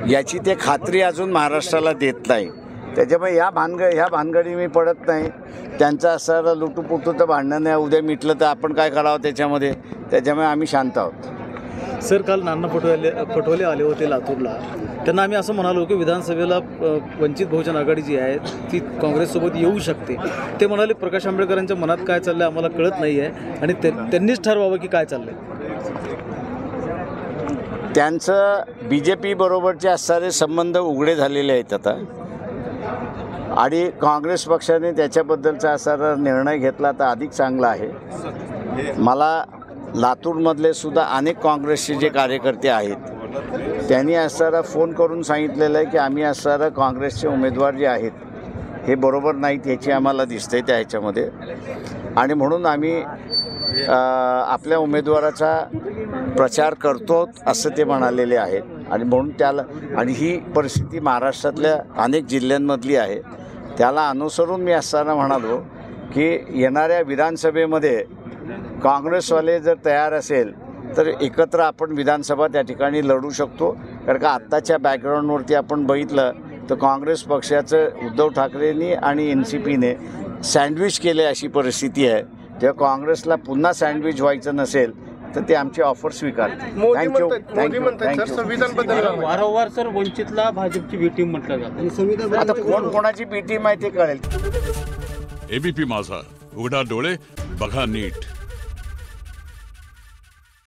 याची ते खात्री अजून महाराष्ट्राला देत नाही. त्याच्यामुळे ह्या भानगडी मी पडत नाही. त्यांचं असं लुटूपुटूचं भांडण आहे, उद्या मिटलं तर आपण काय करावं त्याच्यामुळे आम्ही शांत आहोत. सर, काल नाना पटोले आले होते लातूरला. त्यांना आम्ही असं म्हणालो की विधानसभेला वंचित बहुजन आघाडी जी आहे ती काँग्रेससोबत येऊ शकते. ते म्हणाले प्रकाश आंबेडकरांच्या मनात काय चाललं आहे आम्हाला कळत नाही आहे आणि त्यांनीच ठरवावं की काय चाललं आहे. त्यांचं BJP बरोबरचे असणारे संबंध उघडे झालेले आहेत आता, आणि काँग्रेस पक्षाने त्याच्याबद्दलचा असणारा निर्णय घेतला तर अधिक चांगला आहे. मला लातूरमधले सुद्धा अनेक काँग्रेसचे जे कार्यकर्ते आहेत त्यांनी असणारा फोन करून सांगितलेलं आहे की आम्ही असणारा काँग्रेसचे उमेदवार जे आहेत हे बरोबर नाहीत याची आम्हाला दिसते त्या ह्याच्यामध्ये, आणि म्हणून आम्ही आपल्या उमेदवाराचा प्रचार करतो असं ते म्हणालेले आहेत. आणि म्हणून आणि ही परिस्थिती महाराष्ट्रातल्या अनेक जिल्ह्यांमधली आहे. त्याला अनुसरून मी असताना म्हणालो की येणाऱ्या विधानसभेमध्ये काँग्रेसवाले जर तयार असेल तर एकत्र आपण विधानसभा त्या ठिकाणी लढू शकतो. कारण का आत्ताच्या बॅकग्राऊंडवरती आपण बघितलं तर काँग्रेस पक्षाचं उद्धव ठाकरेंनी आणि NCPने सँडविच केले अशी परिस्थिती आहे. जेव्हा काँग्रेसला पुन्हा सँडविच व्हायचं नसेल तर ते आमची ऑफर स्वीकारते. वारंवार सर वंचितला भाजपची बी टीम म्हटलं जातं. आता कोणाची बी टीम आहे ते कळेल. ABP माझा, उघडा डोळे बघा नीट.